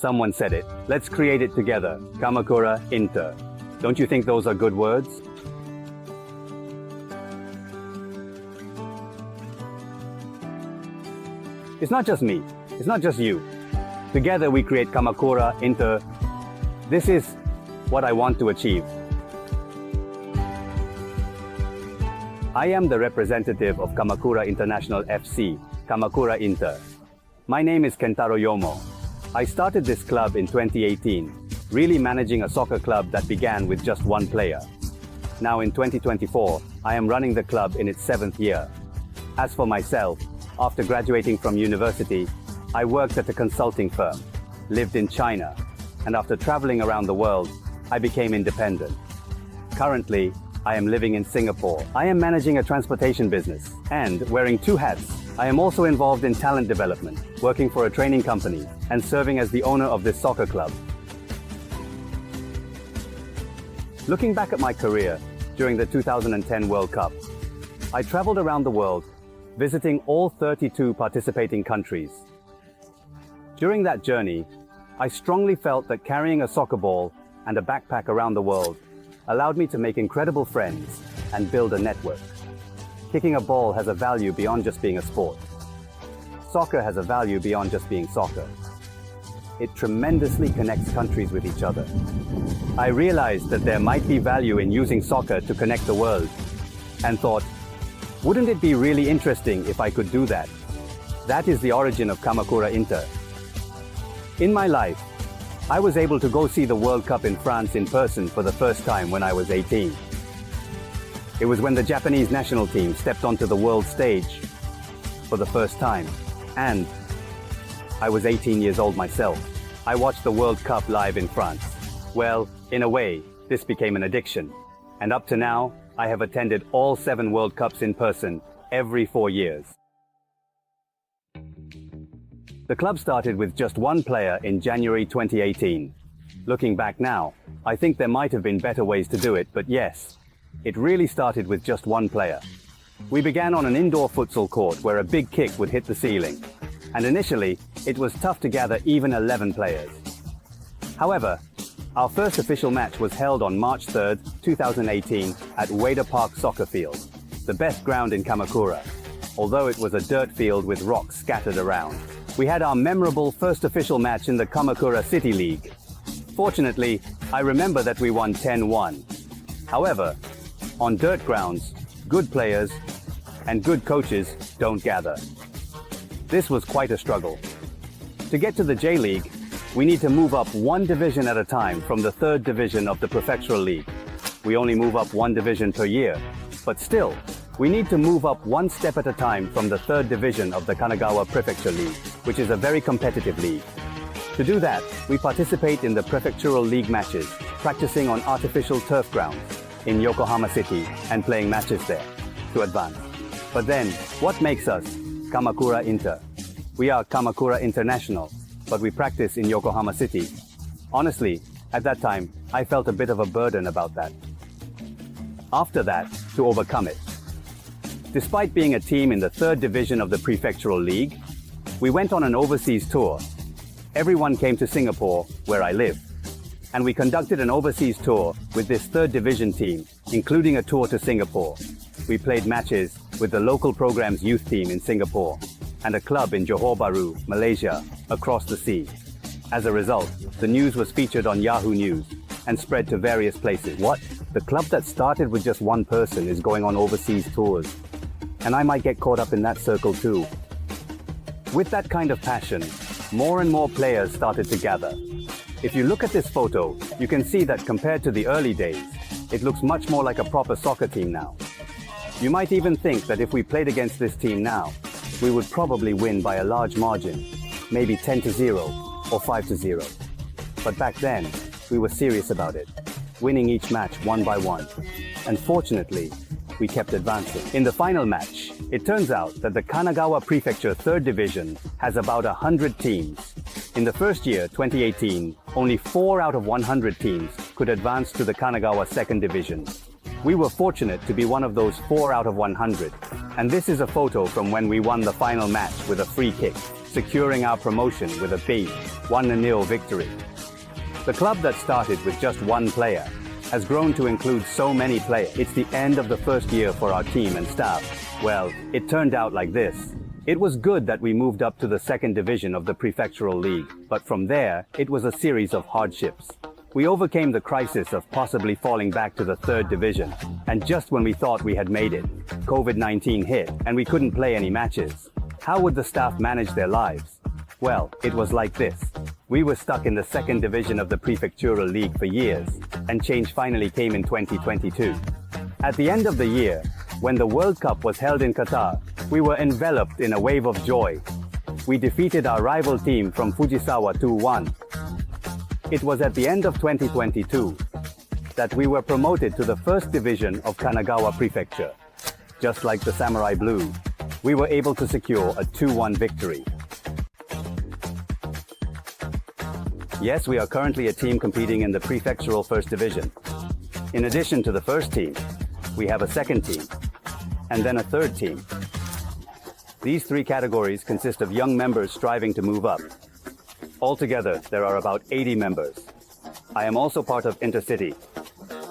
Someone said it. Let's create it together. Kamakura Inter. Don't you think those are good words? It's not just me. It's not just you. Together we create Kamakura Inter. This is what I want to achieve. I am the representative of Kamakura International FC, Kamakura Inter. My name is Kentaro Yomo. I started this club in 2018, really managing a soccer club that began with just one player. Now in 2024, I am running the club in its 7th year. As for myself, after graduating from university, I worked at a consulting firm, lived in China, and after traveling around the world, I became independent. Currently, I am living in Singapore. I am managing a transportation business and wearing 2 hats. I am also involved in talent development, working for a training company, and serving as the owner of this soccer club. Looking back at my career during the 2010 World Cup, I traveled around the world, visiting all 32 participating countries. During that journey, I strongly felt that carrying a soccer ball and a backpack around the world allowed me to make incredible friends and build a network. Kicking a ball has a value beyond just being a sport. Soccer has a value beyond just being soccer. It tremendously connects countries with each other. I realized that there might be value in using soccer to connect the world, and thought, wouldn't it be really interesting if I could do that? That is the origin of Kamakura Inter. In my life, I was able to go see the World Cup in France in person for the first time when I was 18. It was when the Japanese national team stepped onto the world stage for the first time, and I was 18 years old myself. I watched the World Cup live in France. Well, in a way, this became an addiction, and up to now, I have attended all 7 World Cups in person every 4 years. The club started with just one player in January 2018. Looking back now, I think there might have been better ways to do it, but yes, it really started with just one player. We began on an indoor futsal court where a big kick would hit the ceiling, and initially, it was tough to gather even 11 players. However, our first official match was held on March 3, 2018 at Wada Park Soccer Field, the best ground in Kamakura, although it was a dirt field with rocks scattered around. We had our memorable first official match in the Kamakura City League. Fortunately, I remember that we won 10-1. However, on dirt grounds, good players and good coaches don't gather. This was quite a struggle. To get to the J-League, we need to move up 1 division at a time from the 3rd division of the Prefectural League. We only move up 1 division per year, but still, we need to move up 1 step at a time from the 3rd division of the Kanagawa Prefecture League, which is a very competitive league. To do that, we participate in the Prefectural League matches, practicing on artificial turf grounds in Yokohama City and playing matches there to advance. But then, what makes us Kamakura Inter? We are Kamakura International, but we practice in Yokohama City. Honestly, at that time, I felt a bit of a burden about that. After that, to overcome it, despite being a team in the 3rd division of the Prefectural League, we went on an overseas tour. Everyone came to Singapore, where I live, and we conducted an overseas tour with this 3rd division team, including a tour to Singapore. We played matches with the local program's youth team in Singapore and a club in Johor Bahru, Malaysia, across the sea. As a result, the news was featured on Yahoo News and spread to various places. What? The club that started with just one person is going on overseas tours. And I might get caught up in that circle too. With that kind of passion, more and more players started to gather. If you look at this photo, you can see that compared to the early days, it looks much more like a proper soccer team now. You might even think that if we played against this team now, we would probably win by a large margin, maybe 10-0 or 5-0. But back then, we were serious about it, winning each match 1 by 1. And fortunately, we kept advancing. In the final match, it turns out that the Kanagawa Prefecture 3rd Division has about 100 teams. In the first year, 2018, only 4 out of 100 teams could advance to the Kanagawa 2nd Division. We were fortunate to be one of those 4 out of 100. And this is a photo from when we won the final match with a free kick. securing our promotion with a big 1-0 victory. The club that started with just one player has grown to include so many players. It's the end of the first year for our team and staff. Well, it turned out like this. It was good that we moved up to the second division of the Prefectural League, but from there, it was a series of hardships. We overcame the crisis of possibly falling back to the third division, and just when we thought we had made it, COVID-19 hit and we couldn't play any matches. How would the staff manage their lives? Well, it was like this. We were stuck in the second division of the Prefectural League for years, and change finally came in 2022. At the end of the year, when the World Cup was held in Qatar, we were enveloped in a wave of joy. We defeated our rival team from Fujisawa 2-1. It was at the end of 2022 that we were promoted to the first division of Kanagawa Prefecture. Just like the Samurai Blue, we were able to secure a 2-1 victory. Yes, we are currently a team competing in the Prefectural First Division. In addition to the first team, we have a second team, and then a third team. These three categories consist of young members striving to move up. Altogether, there are about 80 members. I am also part of Intercity,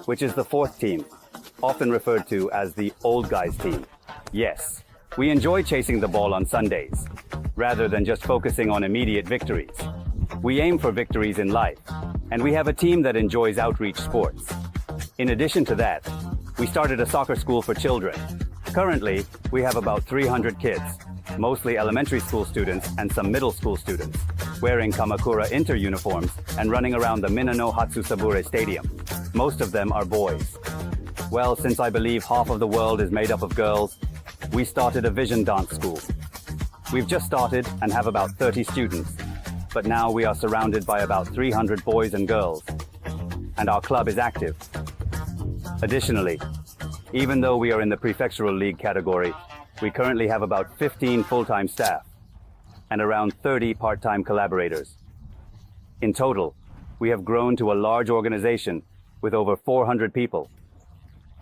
which is the fourth team, often referred to as the old guys team. Yes, we enjoy chasing the ball on Sundays, rather than just focusing on immediate victories. We aim for victories in life, and we have a team that enjoys outreach sports. In addition to that, we started a soccer school for children. Currently, we have about 300 kids, mostly elementary school students and some middle school students, wearing Kamakura Inter uniforms and running around the Minano Hatsusabure Stadium. Most of them are boys. Well, since I believe half of the world is made up of girls, we started a vision dance school. We've just started and have about 30 students, but now we are surrounded by about 300 boys and girls, and our club is active. Additionally, even though we are in the Prefectural League category, we currently have about 15 full-time staff and around 30 part-time collaborators. In total, we have grown to a large organization with over 400 people.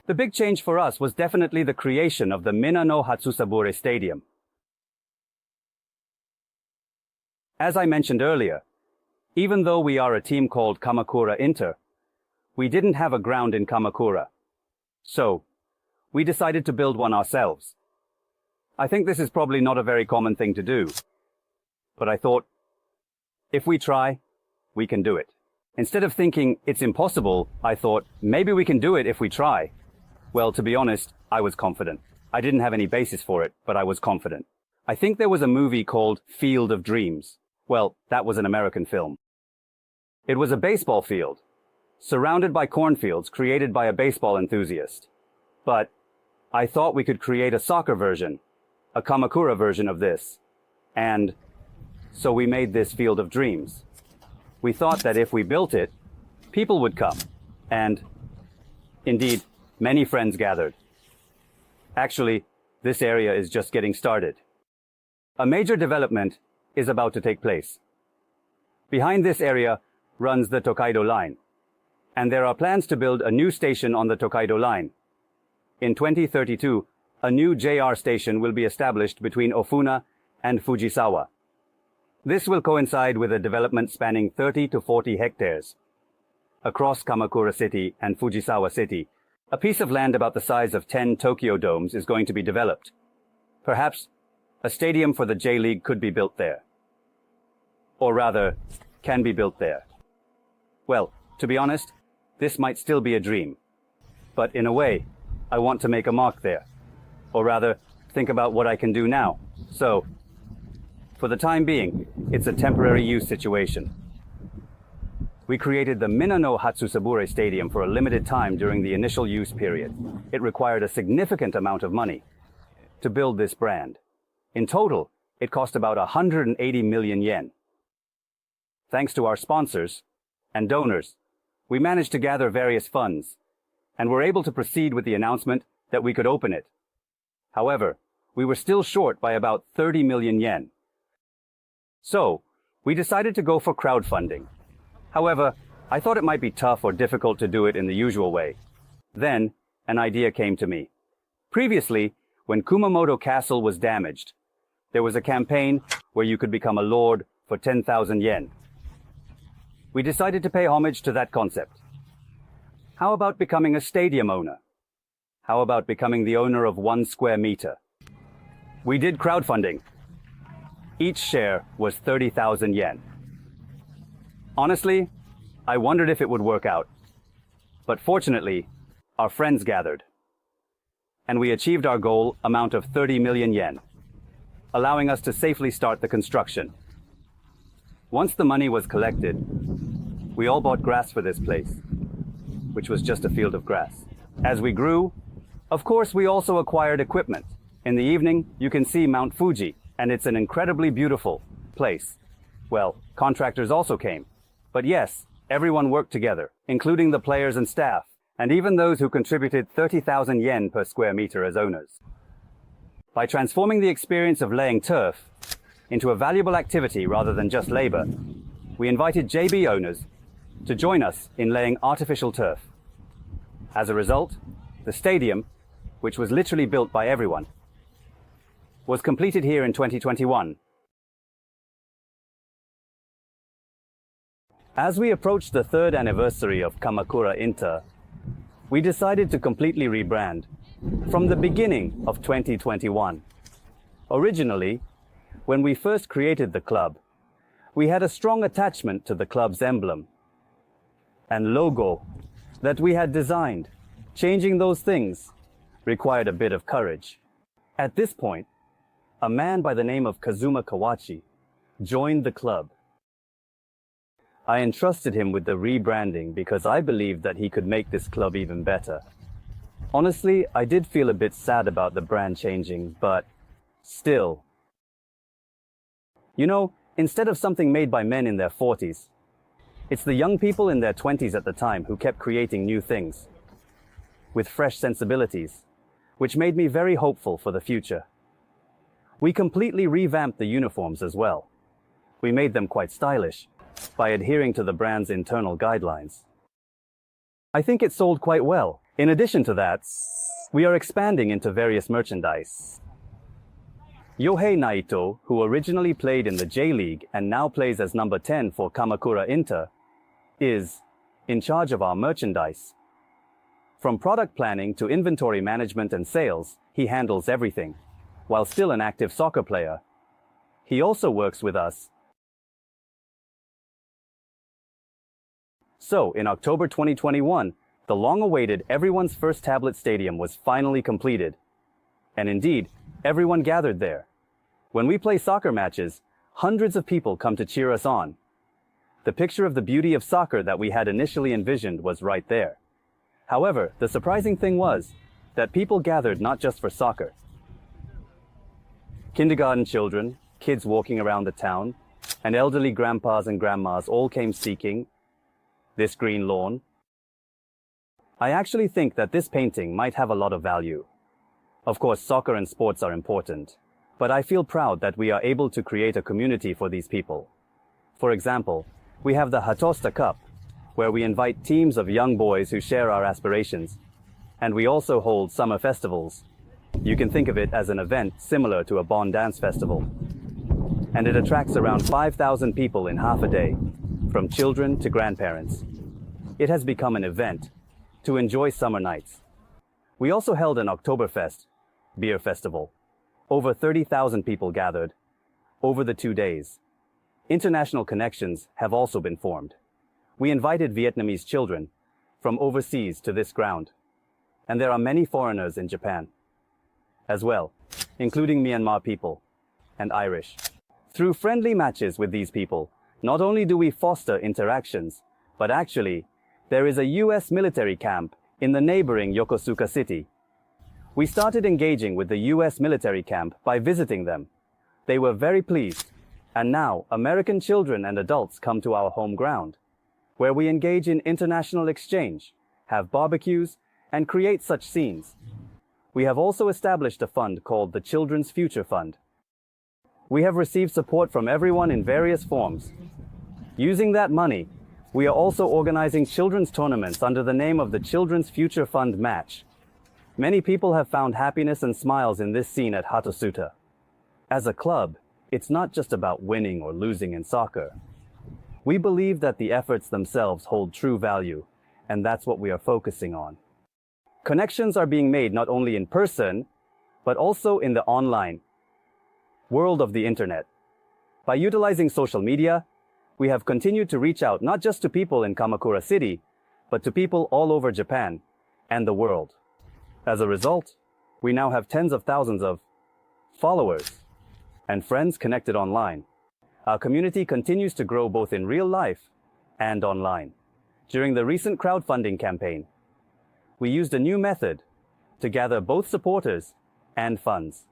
The big change for us was definitely the creation of the Minano Hatsusabure Stadium. As I mentioned earlier, even though we are a team called Kamakura Inter, we didn't have a ground in Kamakura. So, we decided to build one ourselves. I think this is probably not a very common thing to do, but I thought, if we try, we can do it. Instead of thinking it's impossible, I thought, maybe we can do it if we try. Well, to be honest, I was confident. I didn't have any basis for it, but I was confident. I think there was a movie called Field of Dreams. Well, that was an American film. It was a baseball field, surrounded by cornfields created by a baseball enthusiast. But I thought we could create a soccer version, a Kamakura version of this. And so we made this Field of Dreams. We thought that if we built it, people would come. And indeed, many friends gathered. Actually, this area is just getting started. A major development is about to take place. Behind this area runs the Tokaido Line, and there are plans to build a new station on the Tokaido Line. In 2032, a new JR station will be established between Ofuna and Fujisawa. This will coincide with a development spanning 30 to 40 hectares. Across Kamakura City and Fujisawa City, a piece of land about the size of 10 Tokyo domes is going to be developed. Perhaps a stadium for the J-League could be built there. Or rather, can be built there. Well, to be honest, this might still be a dream. But in a way, I want to make a mark there. Or rather, think about what I can do now. So, for the time being, it's a temporary use situation. We created the Minano Hatsusabure Stadium for a limited time during the initial use period. It required a significant amount of money to build this brand. In total, it cost about 180 million yen. Thanks to our sponsors and donors, we managed to gather various funds and were able to proceed with the announcement that we could open it. However, we were still short by about 30 million yen. So, we decided to go for crowdfunding. However, I thought it might be tough or difficult to do it in the usual way. Then, an idea came to me. Previously, when Kumamoto Castle was damaged, there was a campaign where you could become a lord for 10,000 yen. We decided to pay homage to that concept. How about becoming a stadium owner? How about becoming the owner of 1 square meter? We did crowdfunding. Each share was 30,000 yen. Honestly, I wondered if it would work out. But fortunately, our friends gathered. And we achieved our goal amount of 30 million yen, allowing us to safely start the construction. Once the money was collected, we all bought grass for this place, which was just a field of grass. As we grew, of course, we also acquired equipment. In the evening, you can see Mount Fuji, and it's an incredibly beautiful place. Well, contractors also came. But yes, everyone worked together, including the players and staff, and even those who contributed 30,000 yen per square meter as owners. By transforming the experience of laying turf into a valuable activity rather than just labor, we invited JB owners to join us in laying artificial turf. As a result, the stadium, which was literally built by everyone, was completed here in 2021. As we approached the 3rd anniversary of Kamakura Inter, we decided to completely rebrand from the beginning of 2021. Originally, when we first created the club, we had a strong attachment to the club's emblem and logo that we had designed. Changing those things required a bit of courage. At this point, a man by the name of Kazuma Kawachi joined the club. I entrusted him with the rebranding because I believed that he could make this club even better. Honestly, I did feel a bit sad about the brand changing, but still. You know, instead of something made by men in their 40s, it's the young people in their 20s at the time who kept creating new things with fresh sensibilities, which made me very hopeful for the future. We completely revamped the uniforms as well. We made them quite stylish by adhering to the brand's internal guidelines. I think it sold quite well. In addition to that, we are expanding into various merchandise. Yohei Naito, who originally played in the J-League and now plays as number 10 for Kamakura Inter, is in charge of our merchandise. From product planning to inventory management and sales, he handles everything. While still an active soccer player, he also works with us. So, in October 2021, the long-awaited everyone's first tablet stadium was finally completed. And indeed, everyone gathered there. When we play soccer matches, hundreds of people come to cheer us on. The picture of the beauty of soccer that we had initially envisioned was right there. However, the surprising thing was that people gathered not just for soccer. Kindergarten children, kids walking around the town, and elderly grandpas and grandmas all came seeking this green lawn. I actually think that this painting might have a lot of value. Of course, soccer and sports are important, but I feel proud that we are able to create a community for these people. For example, we have the Hato Cup, where we invite teams of young boys who share our aspirations, and we also hold summer festivals. You can think of it as an event similar to a Bon Dance Festival. And it attracts around 5,000 people in half a day, from children to grandparents. It has become an event to enjoy summer nights. We also held an Oktoberfest beer festival. Over 30,000 people gathered over the 2 days. International connections have also been formed. We invited Vietnamese children from overseas to this ground. And there are many foreigners in Japan as well, including Myanmar people and Irish. Through friendly matches with these people, not only do we foster interactions, but actually, there is a US military camp in the neighboring Yokosuka city. We started engaging with the US military camp by visiting them. They were very pleased, and now American children and adults come to our home ground, where we engage in international exchange, have barbecues, and create such scenes. We have also established a fund called the Children's Future Fund. We have received support from everyone in various forms. Using that money, we are also organizing children's tournaments under the name of the Children's Future Fund Match. Many people have found happiness and smiles in this scene at Hato Stadium. As a club, it's not just about winning or losing in soccer. We believe that the efforts themselves hold true value, and that's what we are focusing on. Connections are being made not only in person, but also in the online world of the internet. By utilizing social media, we have continued to reach out not just to people in Kamakura City, but to people all over Japan and the world. As a result, we now have tens of thousands of followers and friends connected online. Our community continues to grow both in real life and online. During the recent crowdfunding campaign, we used a new method to gather both supporters and funds.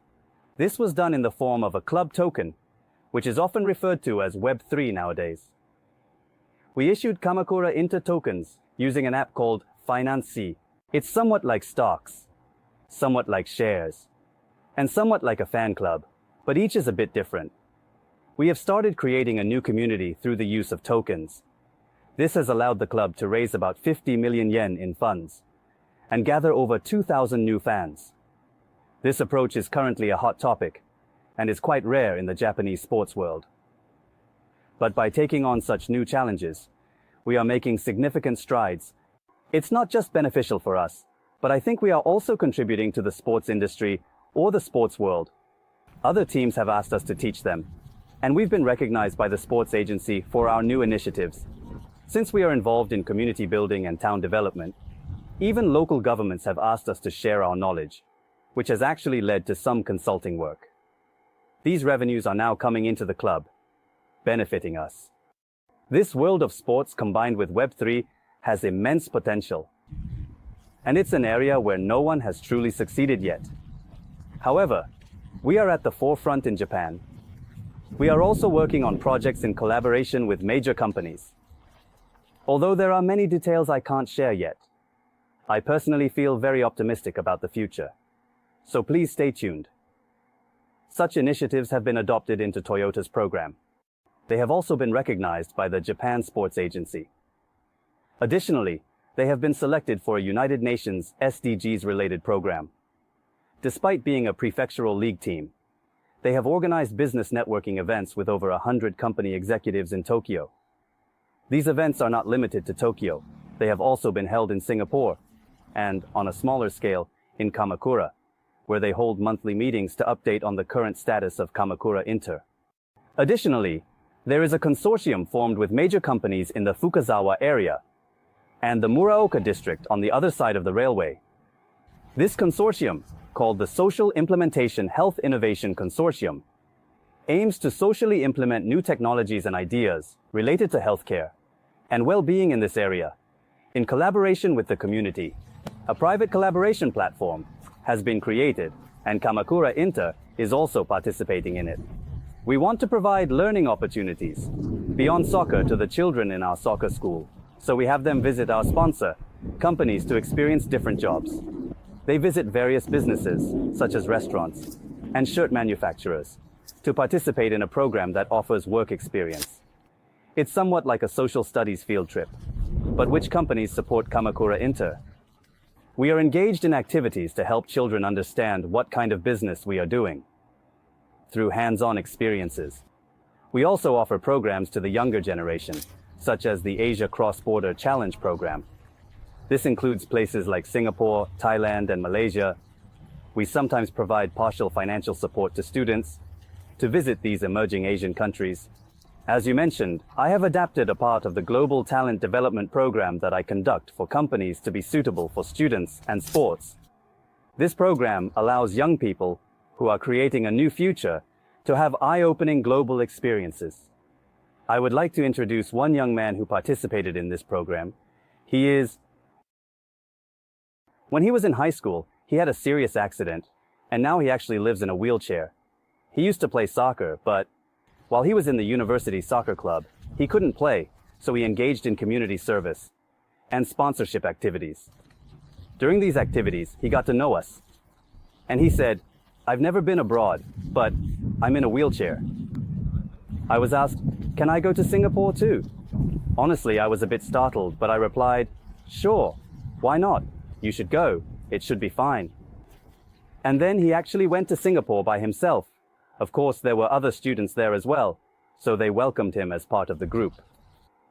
This was done in the form of a club token, which is often referred to as Web3 nowadays. We issued Kamakura Inter tokens using an app called Finance. It's somewhat like stocks, somewhat like shares, and somewhat like a fan club, but each is a bit different. We have started creating a new community through the use of tokens. This has allowed the club to raise about 50 million yen in funds and gather over 2,000 new fans. This approach is currently a hot topic and is quite rare in the Japanese sports world. But by taking on such new challenges, we are making significant strides. It's not just beneficial for us, but I think we are also contributing to the sports industry or the sports world. Other teams have asked us to teach them, and we've been recognized by the sports agency for our new initiatives. Since we are involved in community building and town development, even local governments have asked us to share our knowledge, which has actually led to some consulting work. These revenues are now coming into the club, benefiting us. This world of sports combined with Web3 has immense potential, and it's an area where no one has truly succeeded yet. However, we are at the forefront in Japan. We are also working on projects in collaboration with major companies. Although there are many details I can't share yet, I personally feel very optimistic about the future. So please stay tuned. Such initiatives have been adopted into Toyota's program. They have also been recognized by the Japan Sports Agency. Additionally, they have been selected for a United Nations SDGs-related program. Despite being a prefectural league team, they have organized business networking events with over 100 company executives in Tokyo. These events are not limited to Tokyo. They have also been held in Singapore and, on a smaller scale, in Kamakura, where they hold monthly meetings to update on the current status of Kamakura Inter. Additionally, there is a consortium formed with major companies in the Fukazawa area and the Muraoka district on the other side of the railway. This consortium, called the Social Implementation Health Innovation Consortium, aims to socially implement new technologies and ideas related to healthcare and well-being in this area. In collaboration with the community, a private collaboration platform has been created, and Kamakura Inter is also participating in it. We want to provide learning opportunities beyond soccer to the children in our soccer school, so we have them visit our sponsor companies to experience different jobs. They visit various businesses, such as restaurants and shirt manufacturers, to participate in a program that offers work experience. It's somewhat like a social studies field trip, but which companies support Kamakura Inter? We are engaged in activities to help children understand what kind of business we are doing through hands-on experiences. We also offer programs to the younger generation, such as the Asia Cross-Border Challenge program. This includes places like Singapore, Thailand, and Malaysia. We sometimes provide partial financial support to students to visit these emerging Asian countries. As you mentioned, I have adapted a part of the Global Talent Development Program that I conduct for companies to be suitable for students and sports. This program allows young people who are creating a new future to have eye-opening global experiences. I would like to introduce one young man who participated in this program. When he was in high school, he had a serious accident, and now he actually lives in a wheelchair. He used to play soccer, but while he was in the university soccer club, he couldn't play, so he engaged in community service and sponsorship activities. During these activities, he got to know us, and he said, "I've never been abroad, but I'm in a wheelchair." I was asked, "Can I go to Singapore too?" Honestly, I was a bit startled, but I replied, "Sure, why not? You should go. It should be fine." And then he actually went to Singapore by himself. Of course, there were other students there as well, so they welcomed him as part of the group.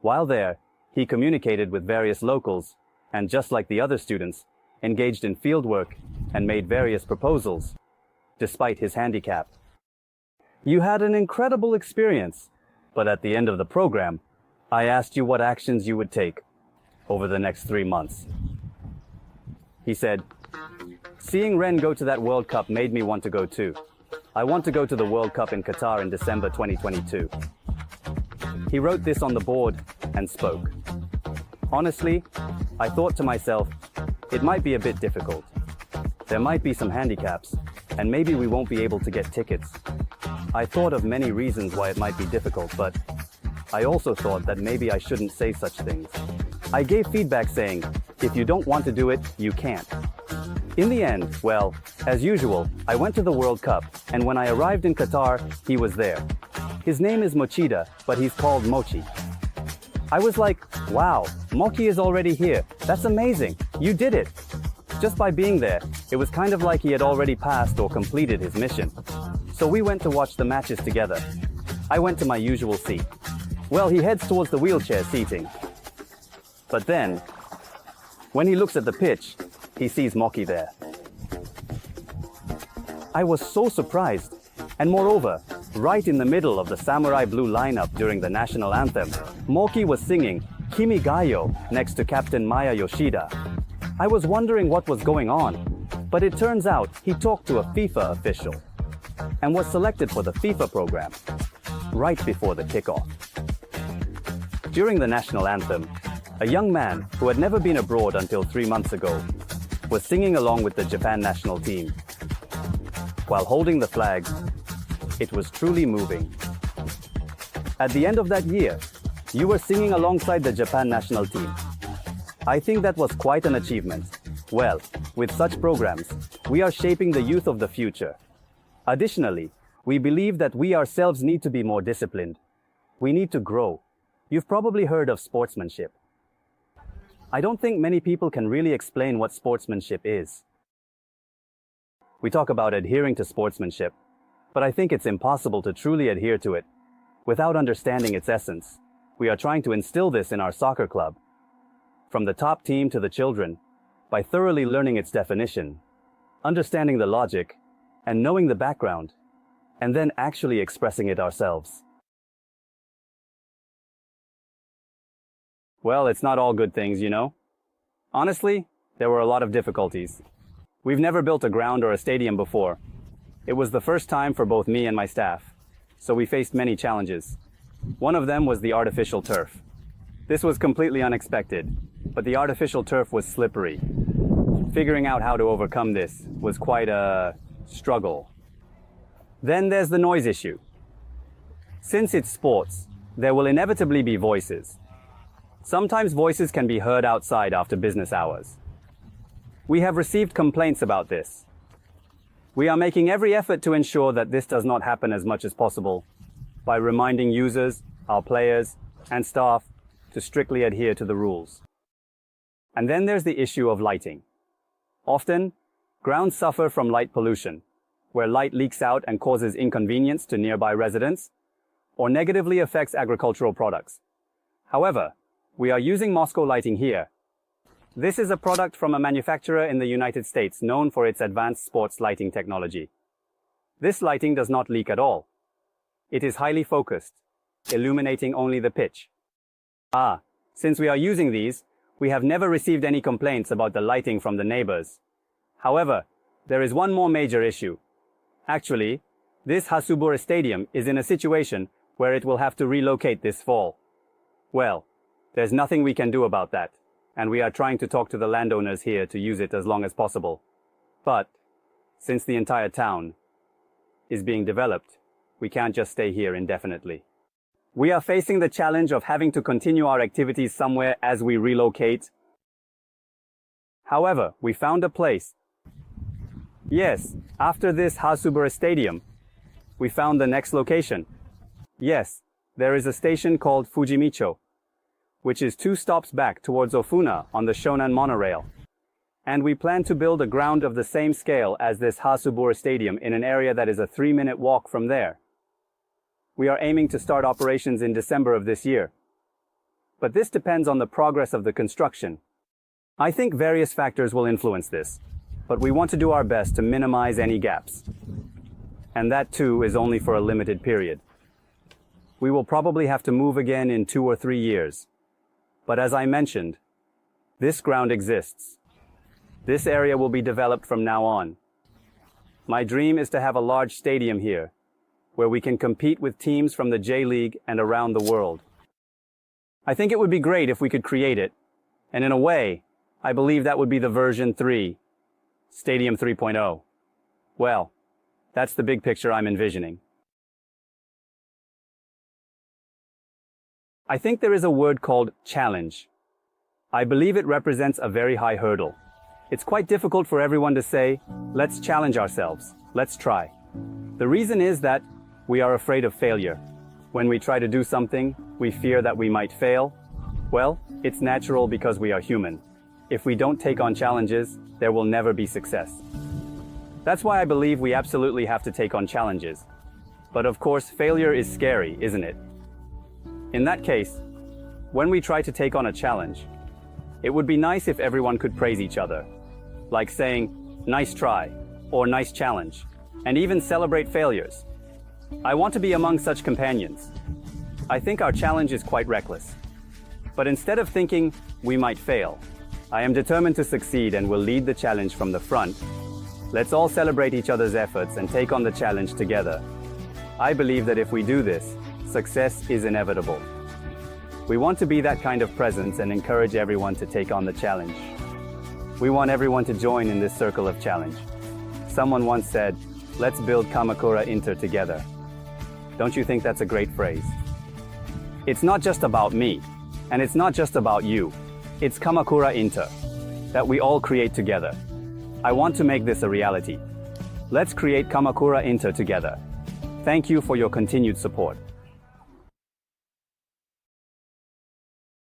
While there, he communicated with various locals, and just like the other students, engaged in fieldwork and made various proposals, despite his handicap. You had an incredible experience, but at the end of the program, I asked you what actions you would take over the next 3 months. He said, "Seeing Ren go to that World Cup made me want to go too. I want to go to the World Cup in Qatar in December 2022. He wrote this on the board and spoke. Honestly, I thought to myself, it might be a bit difficult. There might be some handicaps, and maybe we won't be able to get tickets. I thought of many reasons why it might be difficult, but I also thought that maybe I shouldn't say such things. I gave feedback saying, if you don't want to do it, you can't. In the end, well, as usual, I went to the World Cup, and when I arrived in Qatar, he was there. His name is Mochida, but he's called Mochi. I was like, wow, Mochi is already here. That's amazing. You did it. Just by being there, it was kind of like he had already passed or completed his mission. So we went to watch the matches together. I went to my usual seat. Well, he heads towards the wheelchair seating. But then, when he looks at the pitch, he sees Mochi there. I was so surprised, and moreover, right in the middle of the samurai blue lineup during the national anthem, Mochi was singing Kimi Gayo next to Captain Maya Yoshida. I was wondering what was going on, but it turns out he talked to a FIFA official and was selected for the FIFA program right before the kickoff. During the national anthem, a young man who had never been abroad until 3 months ago was singing along with the Japan national team. While holding the flag, it was truly moving. At the end of that year, you were singing alongside the Japan national team. I think that was quite an achievement. Well, with such programs, we are shaping the youth of the future. Additionally, we believe that we ourselves need to be more disciplined. We need to grow. You've probably heard of sportsmanship. I don't think many people can really explain what sportsmanship is. We talk about adhering to sportsmanship, but I think it's impossible to truly adhere to it without understanding its essence. We are trying to instill this in our soccer club, from the top team to the children, by thoroughly learning its definition, understanding the logic, and knowing the background, and then actually expressing it ourselves. Well, it's not all good things, you know. Honestly, there were a lot of difficulties. We've never built a ground or a stadium before. It was the first time for both me and my staff, so we faced many challenges. One of them was the artificial turf. This was completely unexpected, but the artificial turf was slippery. Figuring out how to overcome this was quite a struggle. Then there's the noise issue. Since it's sports, there will inevitably be voices. Sometimes voices can be heard outside after business hours. We have received complaints about this. We are making every effort to ensure that this does not happen as much as possible by reminding users, our players, and staff to strictly adhere to the rules. And then there's the issue of lighting. Often, grounds suffer from light pollution, where light leaks out and causes inconvenience to nearby residents, or negatively affects agricultural products. However, we are using Moscow lighting here. This is a product from a manufacturer in the United States known for its advanced sports lighting technology. This lighting does not leak at all. It is highly focused, illuminating only the pitch. Since we are using these, we have never received any complaints about the lighting from the neighbors. However, there is one more major issue. Actually, this Hasubura Stadium is in a situation where it will have to relocate this fall. Well, there's nothing we can do about that, and we are trying to talk to the landowners here to use it as long as possible. But, since the entire town is being developed, we can't just stay here indefinitely. We are facing the challenge of having to continue our activities somewhere as we relocate. However, we found a place. Yes, after this Hasubura Stadium, we found the next location. Yes, there is a station called Fujimicho, which is 2 stops back towards Ofuna on the Shonan monorail. And we plan to build a ground of the same scale as this Hato Stadium in an area that is a 3-minute walk from there. We are aiming to start operations in December of this year. But this depends on the progress of the construction. I think various factors will influence this, but we want to do our best to minimize any gaps. And that too is only for a limited period. We will probably have to move again in 2 or 3 years. But as I mentioned, this ground exists. This area will be developed from now on. My dream is to have a large stadium here, where we can compete with teams from the J-League and around the world. I think it would be great if we could create it, and in a way, I believe that would be the version 3, Stadium 3.0. Well, that's the big picture I'm envisioning. I think there is a word called challenge. I believe it represents a very high hurdle. It's quite difficult for everyone to say, let's challenge ourselves, let's try. The reason is that we are afraid of failure. When we try to do something, we fear that we might fail. Well, it's natural because we are human. If we don't take on challenges, there will never be success. That's why I believe we absolutely have to take on challenges. But of course, failure is scary, isn't it? In that case, when we try to take on a challenge, it would be nice if everyone could praise each other. Like saying, nice try, or nice challenge, and even celebrate failures. I want to be among such companions. I think our challenge is quite reckless. But instead of thinking, we might fail, I am determined to succeed and will lead the challenge from the front. Let's all celebrate each other's efforts and take on the challenge together. I believe that if we do this, success is inevitable. We want to be that kind of presence and encourage everyone to take on the challenge. We want everyone to join in this circle of challenge. Someone once said, let's build Kamakura Inter together. Don't you think that's a great phrase? It's not just about me, and it's not just about you. It's Kamakura Inter, that we all create together. I want to make this a reality. Let's create Kamakura Inter together. Thank you for your continued support.